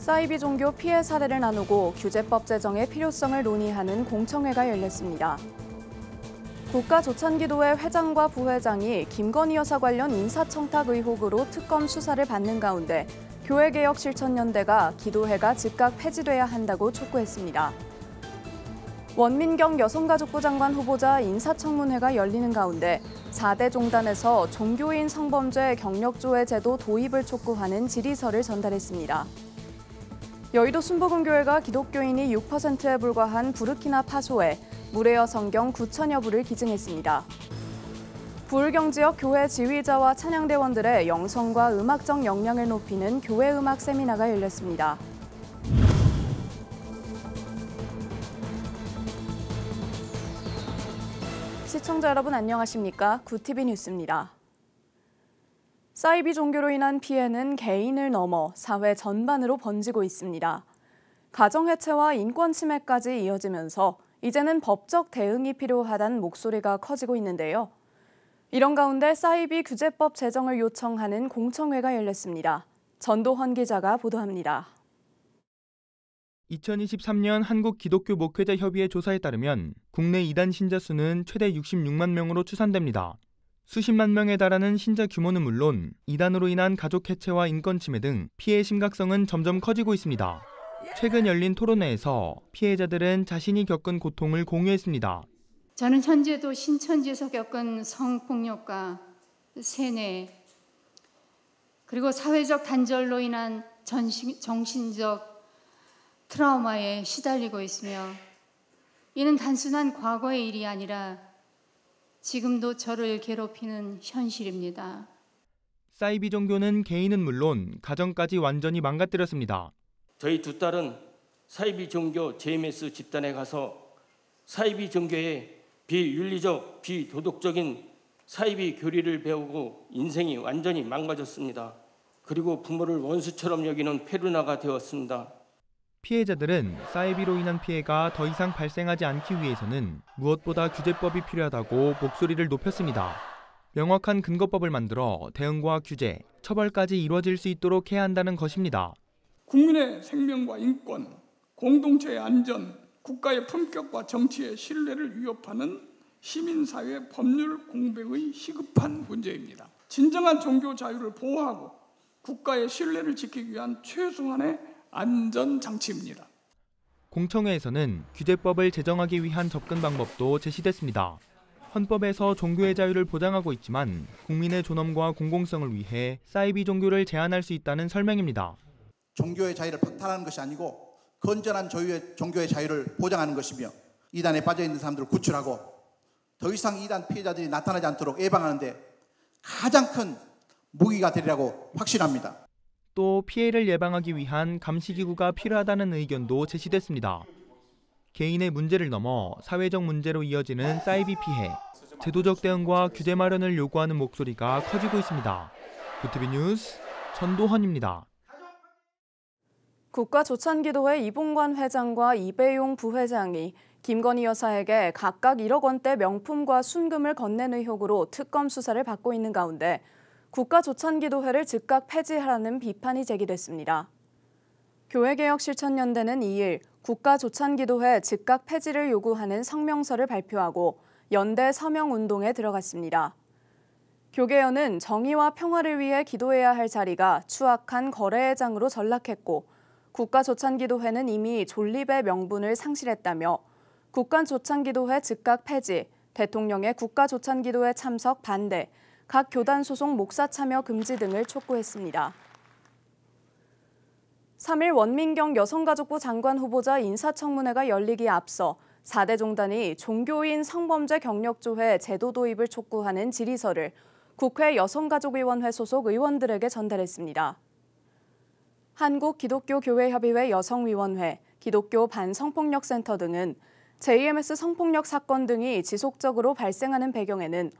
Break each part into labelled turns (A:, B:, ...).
A: 사이비 종교 피해 사례를 나누고 규제법 제정의 필요성을 논의하는 공청회가 열렸습니다. 국가조찬기도회 회장과 부회장이 김건희 여사 관련 인사청탁 의혹으로 특검 수사를 받는 가운데 교회개혁실천연대가 기도회가 즉각 폐지돼야 한다고 촉구했습니다. 원민경 여성가족부 장관 후보자 인사청문회가 열리는 가운데 4대 종단에서 종교인 성범죄 경력조회 제도 도입을 촉구하는 질의서를 전달했습니다. 여의도 순복음교회가 기독교인이 6%에 불과한 부르키나파소에 무례여 성경 9천여 부를 기증했습니다. 부울경 지역 교회 지휘자와 찬양대원들의 영성과 음악적 역량을 높이는 교회음악 세미나가 열렸습니다. 시청자 여러분 안녕하십니까? 구TV 뉴스입니다. 사이비 종교로 인한 피해는 개인을 넘어 사회 전반으로 번지고 있습니다. 가정해체와 인권 침해까지 이어지면서 이제는 법적 대응이 필요하다는 목소리가 커지고 있는데요. 이런 가운데 사이비 규제법 제정을 요청하는 공청회가 열렸습니다. 전도헌 기자가 보도합니다.
B: 2023년 한국기독교목회자협의회 조사에 따르면 국내 이단 신자 수는 최대 66만 명으로 추산됩니다. 수십만 명에 달하는 신자 규모는 물론 이단으로 인한 가족 해체와 인권 침해 등 피해의 심각성은 점점 커지고 있습니다. 최근 열린 토론회에서 피해자들은 자신이 겪은 고통을 공유했습니다.
C: 저는 현재도 신천지에서 겪은 성폭력과 세뇌, 그리고 사회적 단절로 인한 정신적 트라우마에 시달리고 있으며 이는 단순한 과거의 일이 아니라 지금도 저를 괴롭히는 현실입니다.
B: 사이비 종교는 개인은 물론 가정까지 완전히 망가뜨렸습니다.
D: 저희 두 딸은 사이비 종교 JMS 집단에 가서 사이비 종교의 비윤리적, 비도덕적인 사이비 교리를 배우고 인생이 완전히 망가졌습니다. 그리고 부모를 원수처럼 여기는 페루나가 되었습니다.
B: 피해자들은 사이비로 인한 피해가 더 이상 발생하지 않기 위해서는 무엇보다 규제법이 필요하다고 목소리를 높였습니다. 명확한 근거법을 만들어 대응과 규제, 처벌까지 이루어질 수 있도록 해야 한다는 것입니다.
E: 국민의 생명과 인권, 공동체의 안전, 국가의 품격과 정치의 신뢰를 위협하는 시민사회 법률 공백의 시급한 문제입니다. 진정한 종교 자유를 보호하고 국가의 신뢰를 지키기 위한 최소한의 안전장치입니다.
B: 공청회에서는 규제법을 제정하기 위한 접근 방법도 제시됐습니다. 헌법에서 종교의 자유를 보장하고 있지만 국민의 존엄과 공공성을 위해 사이비 종교를 제한할 수 있다는 설명입니다.
F: 종교의 자유를 박탈하는 것이 아니고 건전한 종교의 자유를 보장하는 것이며 이단에 빠져있는 사람들을 구출하고 더 이상 이단 피해자들이 나타나지 않도록 예방하는 데 가장 큰 무기가 되리라고 확신합니다.
B: 또 피해를 예방하기 위한 감시기구가 필요하다는 의견도 제시됐습니다. 개인의 문제를 넘어 사회적 문제로 이어지는 사이비 피해, 제도적 대응과 규제 마련을 요구하는 목소리가 커지고 있습니다. 구TV 뉴스 전도헌입니다.
A: 국가조찬기도회 이봉관 회장과 이배용 부회장이 김건희 여사에게 각각 1억 원대 명품과 순금을 건넨 의혹으로 특검 수사를 받고 있는 가운데 국가조찬기도회를 즉각 폐지하라는 비판이 제기됐습니다. 교회개혁실천연대는 2일 국가조찬기도회 즉각 폐지를 요구하는 성명서를 발표하고 연대 서명운동에 들어갔습니다. 교계연은 정의와 평화를 위해 기도해야 할 자리가 추악한 거래의 장으로 전락했고 국가조찬기도회는 이미 존립의 명분을 상실했다며 국가조찬기도회 즉각 폐지, 대통령의 국가조찬기도회 참석 반대, 각 교단 소속 목사 참여 금지 등을 촉구했습니다. 3일 원민경 여성가족부 장관 후보자 인사청문회가 열리기에 앞서 4대 종단이 종교인 성범죄 경력조회 제도 도입을 촉구하는 질의서를 국회 여성가족위원회 소속 의원들에게 전달했습니다. 한국기독교교회협의회 여성위원회, 기독교 반성폭력센터 등은 JMS 성폭력 사건 등이 지속적으로 발생하는 배경에는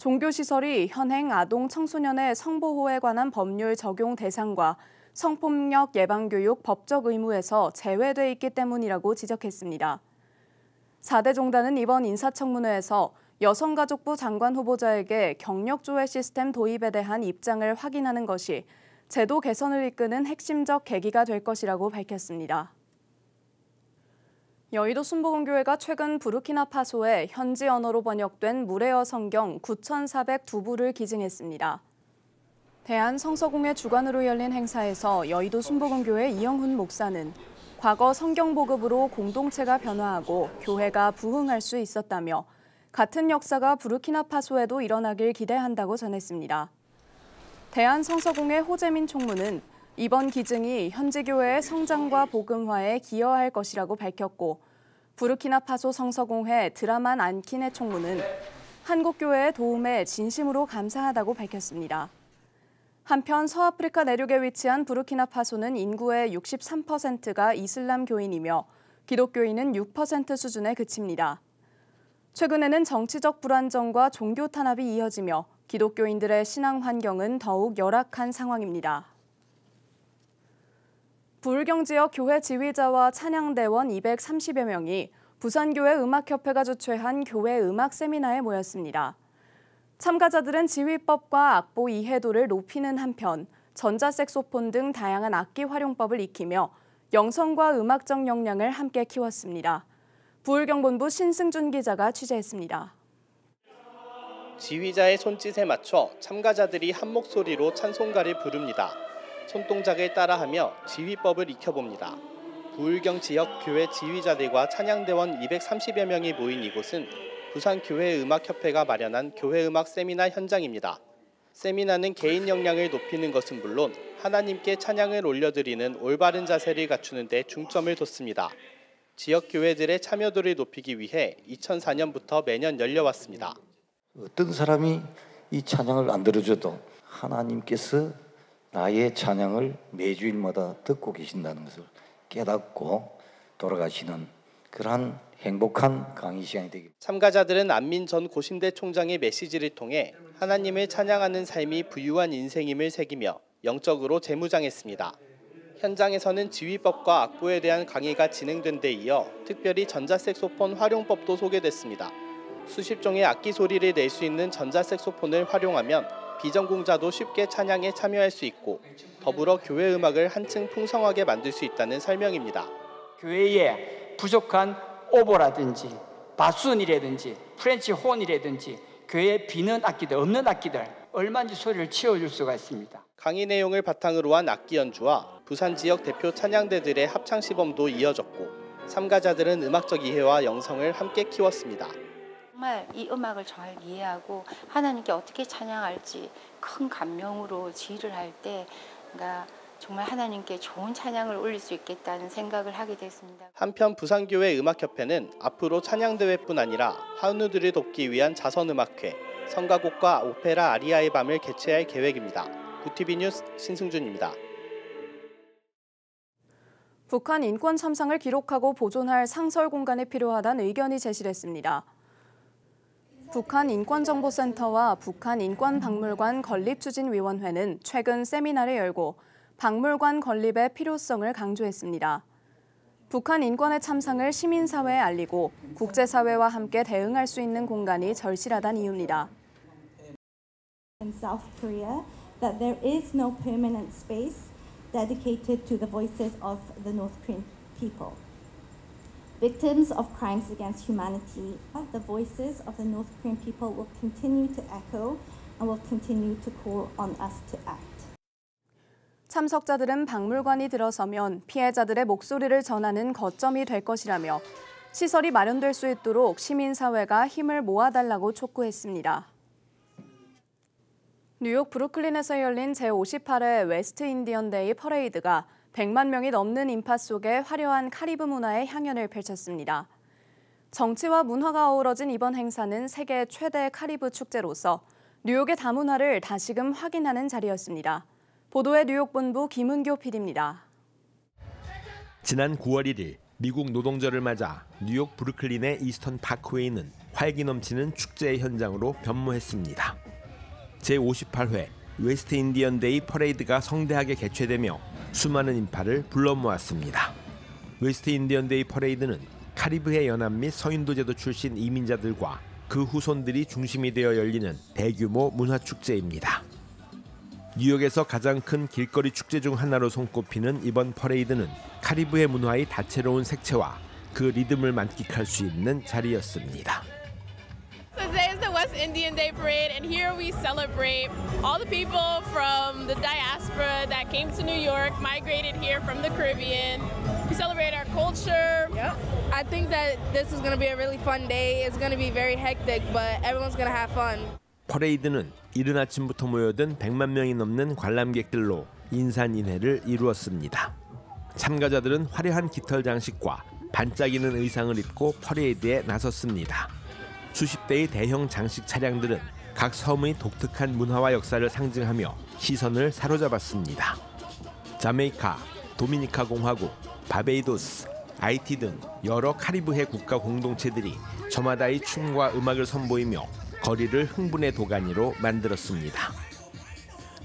A: 종교시설이 현행 아동 청소년의 성보호에 관한 법률 적용 대상과 성폭력 예방교육 법적 의무에서 제외돼 있기 때문이라고 지적했습니다. 4대 종단은 이번 인사청문회에서 여성가족부 장관 후보자에게 경력조회 시스템 도입에 대한 입장을 확인하는 것이 제도 개선을 이끄는 핵심적 계기가 될 것이라고 밝혔습니다. 여의도 순복음교회가 최근 부르키나파소에 현지 언어로 번역된 무레어 성경 9,402부를 기증했습니다. 대한성서공회 주관으로 열린 행사에서 여의도 순복음교회 이영훈 목사는 과거 성경 보급으로 공동체가 변화하고 교회가 부흥할 수 있었다며 같은 역사가 부르키나파소에도 일어나길 기대한다고 전했습니다. 대한성서공회 호재민 총무는 이번 기증이 현지 교회의 성장과 복음화에 기여할 것이라고 밝혔고 부르키나파소 성서공회 드라만 안키네 총무는 한국 교회의 도움에 진심으로 감사하다고 밝혔습니다. 한편 서아프리카 내륙에 위치한 부르키나파소는 인구의 63%가 이슬람교인이며 기독교인은 6% 수준에 그칩니다. 최근에는 정치적 불안정과 종교 탄압이 이어지며 기독교인들의 신앙 환경은 더욱 열악한 상황입니다. 부울경 지역 교회 지휘자와 찬양대원 230여 명이 부산교회 음악협회가 주최한 교회 음악 세미나에 모였습니다. 참가자들은 지휘법과 악보 이해도를 높이는 한편 전자색소폰 등 다양한 악기 활용법을 익히며 영성과 음악적 역량을 함께 키웠습니다. 부울경 본부 신승준 기자가 취재했습니다.
G: 지휘자의 손짓에 맞춰 참가자들이 한 목소리로 찬송가를 부릅니다. 손동작을 따라하며 지휘법을 익혀봅니다. 부울경 지역 교회 지휘자들과 찬양대원 230여 명이 모인 이곳은 부산교회음악협회가 마련한 교회음악 세미나 현장입니다. 세미나는 개인 역량을 높이는 것은 물론 하나님께 찬양을 올려드리는 올바른 자세를 갖추는 데 중점을 뒀습니다. 지역 교회들의 참여도를 높이기 위해 2004년부터 매년 열려왔습니다.
H: 어떤 사람이 이 찬양을 안 들어줘도 하나님께서 나의 찬양을 매주일마다 듣고 계신다는 것을 깨닫고 돌아가시는 그러한 행복한 강의 시간이 되길.
G: 참가자들은 안민 전 고신대 총장의 메시지를 통해 하나님을 찬양하는 삶이 부유한 인생임을 새기며 영적으로 재무장했습니다. 현장에서는 지휘법과 악보에 대한 강의가 진행된 데 이어 특별히 전자색소폰 활용법도 소개됐습니다. 수십 종의 악기 소리를 낼 수 있는 전자색소폰을 활용하면 비전공자도 쉽게 찬양에 참여할 수 있고 더불어 교회 음악을 한층 풍성하게 만들 수 있다는 설명입니다.
I: 교회에 부족한 오보라든지 바순이라든지 프렌치 혼이라든지 교회에 비는 악기들, 없는 악기들 얼마든지 소리를 채워줄 수가 있습니다.
G: 강의 내용을 바탕으로 한 악기 연주와 부산 지역 대표 찬양대들의 합창 시범도 이어졌고 참가자들은 음악적 이해와 영성을 함께 키웠습니다.
J: 정말 이 음악을 잘 이해하고 하나님께 어떻게 찬양할지 큰 감명으로 지휘를 할 때 그러니까 정말 하나님께 좋은 찬양을 올릴 수 있겠다는 생각을 하게 됐습니다.
G: 한편 부산교회 음악협회는 앞으로 찬양대회뿐 아니라 한우들을 돕기 위한 자선음악회, 성가곡과 오페라 아리아의 밤을 개최할 계획입니다. 부티비 뉴스 신승준입니다.
A: 북한 인권 참상을 기록하고 보존할 상설 공간이 필요하다는 의견이 제시됐습니다. 북한인권정보센터와 북한인권박물관 건립추진위원회는 최근 세미나를 열고 박물관 건립의 필요성을 강조했습니다. 북한 인권의 참상을 시민사회에 알리고 국제사회와 함께 대응할 수 있는 공간이 절실하다는 이유입니다.
K: In South Korea, that there is no permanent space dedicated to the voices of the North Korean people. Victims of crimes against humanity, the voices of the North Korean people will continue to echo and will continue to call on us to act.
A: 참석자들은 박물관이 들어서면 피해자들의 목소리를 전하는 거점이 될 것이라며 시설이 마련될 수 있도록 시민사회가 힘을 모아달라고 촉구했습니다. 뉴욕 브루클린에서 열린 제58회 웨스트 인디언 데이 퍼레이드가 100만 명이 넘는 인파 속에 화려한 카리브 문화의 향연을 펼쳤습니다. 정치와 문화가 어우러진 이번 행사는 세계 최대 카리브 축제로서 뉴욕의 다문화를 다시금 확인하는 자리였습니다. 보도의 뉴욕 본부 김은교 PD입니다.
L: 지난 9월 1일 미국 노동절을 맞아 뉴욕 브루클린의 이스턴 파크웨이는 활기 넘치는 축제의 현장으로 변모했습니다. 제58회 웨스트 인디언 데이 퍼레이드가 성대하게 개최되며 수많은 인파를 불러 모았습니다. 웨스트 인디언 데이 퍼레이드는 카리브해 연안 및 서인도 제도 출신 이민자들과 그 후손들이 중심이 되어 열리는 대규모 문화축제입니다. 뉴욕에서 가장 큰 길거리 축제 중 하나로 손꼽히는 이번 퍼레이드는 카리브해 문화의 다채로운 색채와 그 리듬을 만끽할 수 있는 자리였습니다.
M: So today is the West Indian Day Parade, and here we celebrate all the people from the diaspora that came to New York, migrated here from the Caribbean. We celebrate our culture.
N: Yep. I think that this is going to be a really fun day. It's going to be very hectic, but everyone's going to have fun.
L: 퍼레이드는 이른 아침부터 모여든 100만 명이 넘는 관람객들로 인산인해를 이루었습니다. 참가자들은 화려한 깃털 장식과 반짝이는 의상을 입고 퍼레이드에 나섰습니다. 수십 대의 대형 장식 차량들은 각 섬의 독특한 문화와 역사를 상징하며 시선을 사로잡았습니다. 자메이카, 도미니카 공화국, 바베이도스, 아이티 등 여러 카리브해 국가 공동체들이 저마다의 춤과 음악을 선보이며 거리를 흥분의 도가니로 만들었습니다.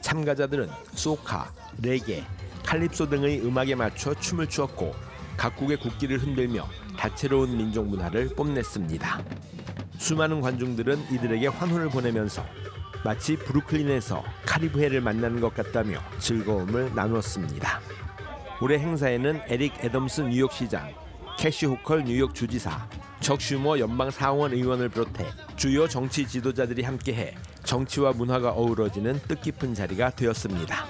L: 참가자들은 소카, 레게, 칼립소 등의 음악에 맞춰 춤을 추었고 각국의 국기를 흔들며 다채로운 민족 문화를 뽐냈습니다. 수많은 관중들은 이들에게 환호를 보내면서 마치 브루클린에서 카리브해를 만나는 것 같다며 즐거움을 나누었습니다. 올해 행사에는 에릭 애덤스 뉴욕시장, 캐시 호컬 뉴욕 주지사, 척 슈머 연방 상원 의원을 비롯해 주요 정치 지도자들이 함께해 정치와 문화가 어우러지는 뜻깊은 자리가 되었습니다.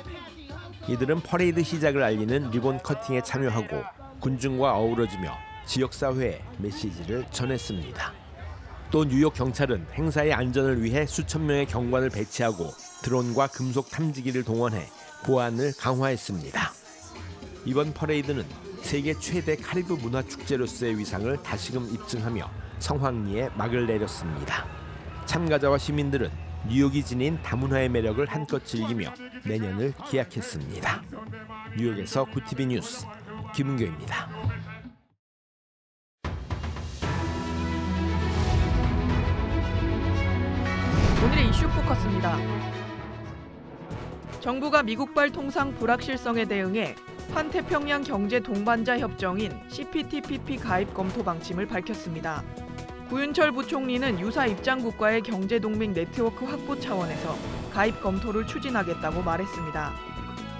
L: 이들은 퍼레이드 시작을 알리는 리본 커팅에 참여하고 군중과 어우러지며 지역사회에 메시지를 전했습니다. 또 뉴욕 경찰은 행사의 안전을 위해 수천 명의 경관을 배치하고 드론과 금속 탐지기를 동원해 보안을 강화했습니다. 이번 퍼레이드는 세계 최대 카리브 문화 축제로서의 위상을 다시금 입증하며 성황리에 막을 내렸습니다. 참가자와 시민들은 뉴욕이 지닌 다문화의 매력을 한껏 즐기며 내년을 기약했습니다. 뉴욕에서 구티비 뉴스 김은교입니다.
O: 오늘의 이슈 포커스입니다. 정부가 미국발 통상 불확실성에 대응해 환태평양 경제 동반자 협정인 CPTPP 가입 검토 방침을 밝혔습니다. 구윤철 부총리는 유사 입장국과의 경제동맹 네트워크 확보 차원에서 가입 검토를 추진하겠다고 말했습니다.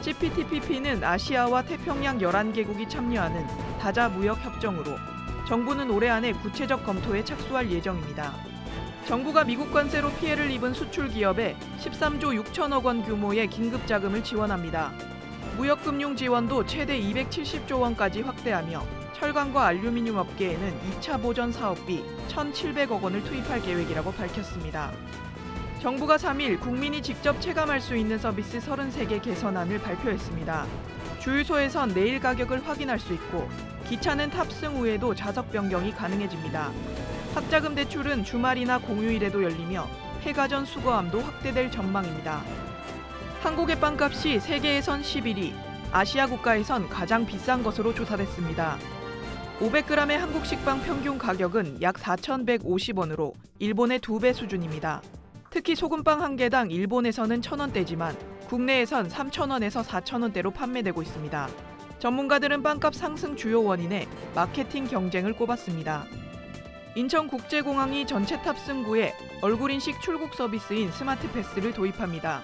O: CPTPP는 아시아와 태평양 11개국이 참여하는 다자 무역 협정으로 정부는 올해 안에 구체적 검토에 착수할 예정입니다. 정부가 미국 관세로 피해를 입은 수출 기업에 13조 6천억 원 규모의 긴급 자금을 지원합니다. 무역금융 지원도 최대 270조 원까지 확대하며 철강과 알루미늄 업계에는 2차 보전 사업비 1,700억 원을 투입할 계획이라고 밝혔습니다. 정부가 3일 국민이 직접 체감할 수 있는 서비스 33개 개선안을 발표했습니다. 주유소에선 내일 가격을 확인할 수 있고 기차는 탑승 후에도 좌석 변경이 가능해집니다. 학자금 대출은 주말이나 공휴일에도 열리며 폐가전 수거함도 확대될 전망입니다. 한국의 빵값이 세계에선 11위, 아시아 국가에선 가장 비싼 것으로 조사됐습니다. 500g의 한국 식빵 평균 가격은 약 4,150원으로 일본의 2배 수준입니다. 특히 소금빵 한 개당 일본에서는 1,000원대지만 국내에선 3,000원에서 4,000원대로 판매되고 있습니다. 전문가들은 빵값 상승 주요 원인에 마케팅 경쟁을 꼽았습니다. 인천국제공항이 전체 탑승구에 얼굴인식 출국 서비스인 스마트 패스를 도입합니다.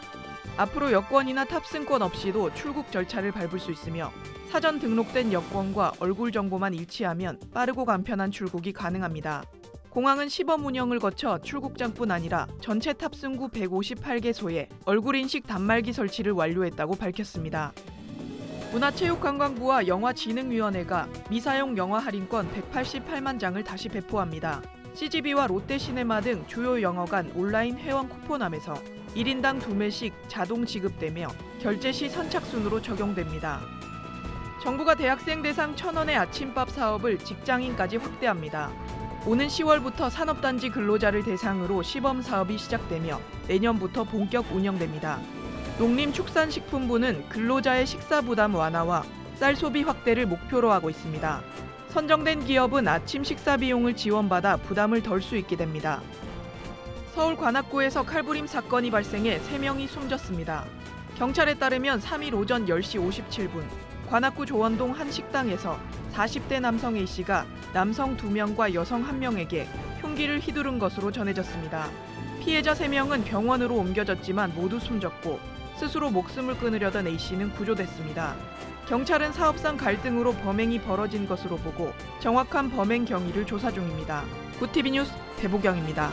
O: 앞으로 여권이나 탑승권 없이도 출국 절차를 밟을 수 있으며 사전 등록된 여권과 얼굴 정보만 일치하면 빠르고 간편한 출국이 가능합니다. 공항은 시범 운영을 거쳐 출국장뿐 아니라 전체 탑승구 158개소에 얼굴인식 단말기 설치를 완료했다고 밝혔습니다. 문화체육관광부와 영화진흥위원회가 미사용 영화 할인권 188만 장을 다시 배포합니다. CGV와 롯데시네마 등 주요 영화관 온라인 회원 쿠폰함에서 1인당 2매씩 자동 지급되며 결제 시 선착순으로 적용됩니다. 정부가 대학생 대상 1,000원의 아침밥 사업을 직장인까지 확대합니다. 오는 10월부터 산업단지 근로자를 대상으로 시범 사업이 시작되며 내년부터 본격 운영됩니다. 농림축산식품부는 근로자의 식사 부담 완화와 쌀 소비 확대를 목표로 하고 있습니다. 선정된 기업은 아침 식사 비용을 지원받아 부담을 덜 수 있게 됩니다. 서울 관악구에서 칼부림 사건이 발생해 3명이 숨졌습니다. 경찰에 따르면 3일 오전 10시 57분 관악구 조원동 한 식당에서 40대 남성 A씨가 남성 2명과 여성 1명에게 흉기를 휘두른 것으로 전해졌습니다. 피해자 3명은 병원으로 옮겨졌지만 모두 숨졌고 스스로 목숨을 끊으려던 A씨는 구조됐습니다. 경찰은 사업상 갈등으로 범행이 벌어진 것으로 보고 정확한 범행 경위를 조사 중입니다. 구TV 뉴스 배보경입니다.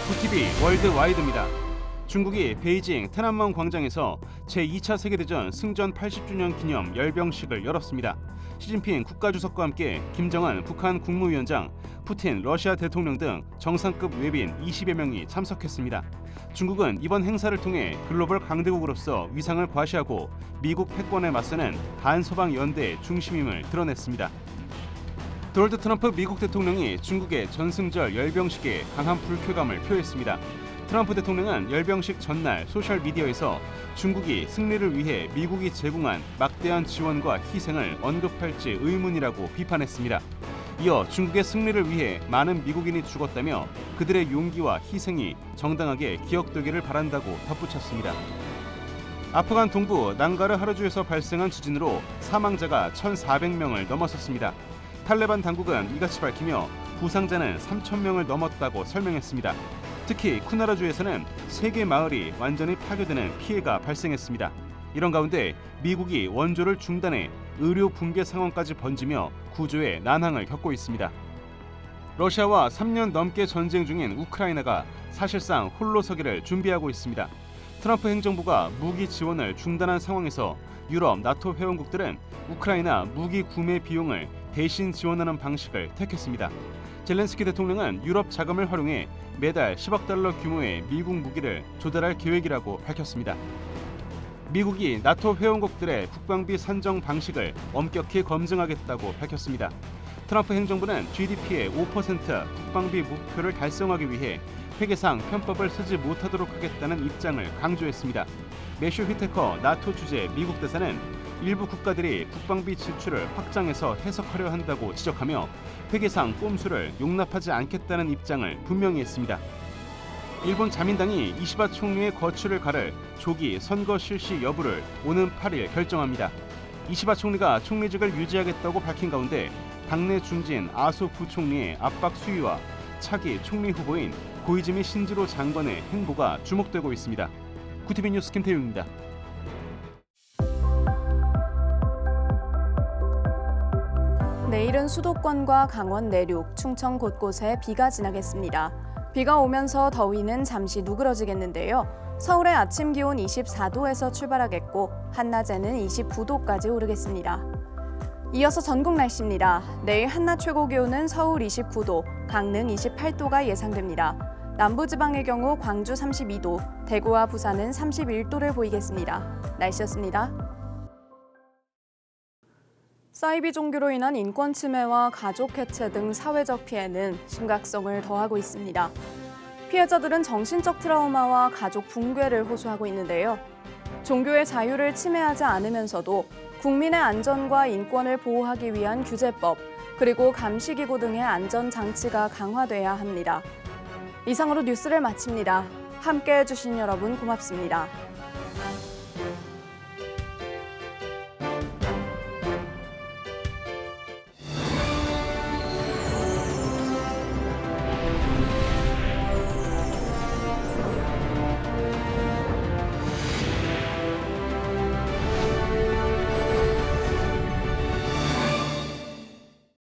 P: 구TV 월드와이드입니다. 중국이 베이징天安门 광장에서 제2차 세계대전 승전 80주년 기념 열병식을 열었습니다. 시진핑 국가주석과 함께 김정은 북한 국무위원장, 푸틴 러시아 대통령 등 정상급 외빈 20여 명이 참석했습니다. 중국은 이번 행사를 통해 글로벌 강대국으로서 위상을 과시하고 미국 패권에 맞서는 반서방 연대의 중심임을 드러냈습니다. 도널드 트럼프 미국 대통령이 중국의 전승절 열병식에 강한 불쾌감을 표했습니다. 트럼프 대통령은 열병식 전날 소셜미디어에서 중국이 승리를 위해 미국이 제공한 막대한 지원과 희생을 언급할지 의문이라고 비판했습니다. 이어 중국의 승리를 위해 많은 미국인이 죽었다며 그들의 용기와 희생이 정당하게 기억되기를 바란다고 덧붙였습니다. 아프간 동부 난가르 하르주에서 발생한 지진으로 사망자가 1,400명을 넘어섰습니다. 탈레반 당국은 이같이 밝히며 부상자는 3,000명을 넘었다고 설명했습니다. 특히 쿠나라주에서는 3개 마을이 완전히 파괴되는 피해가 발생했습니다. 이런 가운데 미국이 원조를 중단해 의료 붕괴 상황까지 번지며 구조에 난항을 겪고 있습니다. 러시아와 3년 넘게 전쟁 중인 우크라이나가 사실상 홀로 서기를 준비하고 있습니다. 트럼프 행정부가 무기 지원을 중단한 상황에서 유럽 나토 회원국들은 우크라이나 무기 구매 비용을 대신 지원하는 방식을 택했습니다. 젤렌스키 대통령은 유럽 자금을 활용해 매달 10억 달러 규모의 미국 무기를 조달할 계획이라고 밝혔습니다. 미국이 나토 회원국들의 국방비 산정 방식을 엄격히 검증하겠다고 밝혔습니다. 트럼프 행정부는 GDP의 5% 국방비 목표를 달성하기 위해 회계상 편법을 쓰지 못하도록 하겠다는 입장을 강조했습니다. 매슈 휘테커 나토 주재 미국 대사는 일부 국가들이 국방비 지출을 확장해서 해석하려 한다고 지적하며 회계상 꼼수를 용납하지 않겠다는 입장을 분명히 했습니다. 일본 자민당이 이시바 총리의 거취를 가를 조기 선거 실시 여부를 오는 8일 결정합니다. 이시바 총리가 총리직을 유지하겠다고 밝힌 가운데 당내 중진 아소 부총리의 압박 수위와 차기 총리 후보인 고이즈미 신지로 장관의 행보가 주목되고 있습니다. 구TV 뉴스 김태용입니다.
A: 내일은 수도권과 강원 내륙, 충청 곳곳에 비가 지나겠습니다. 비가 오면서 더위는 잠시 누그러지겠는데요. 서울의 아침 기온 24도에서 출발하겠고 한낮에는 29도까지 오르겠습니다. 이어서 전국 날씨입니다. 내일 한낮 최고 기온은 서울 29도, 강릉 28도가 예상됩니다. 남부지방의 경우 광주 32도, 대구와 부산은 31도를 보이겠습니다. 날씨였습니다. 사이비 종교로 인한 인권 침해와 가족 해체 등 사회적 피해는 심각성을 더하고 있습니다. 피해자들은 정신적 트라우마와 가족 붕괴를 호소하고 있는데요. 종교의 자유를 침해하지 않으면서도 국민의 안전과 인권을 보호하기 위한 규제법, 그리고 감시기구 등의 안전장치가 강화돼야 합니다. 이상으로 뉴스를 마칩니다. 함께해 주신 여러분 고맙습니다.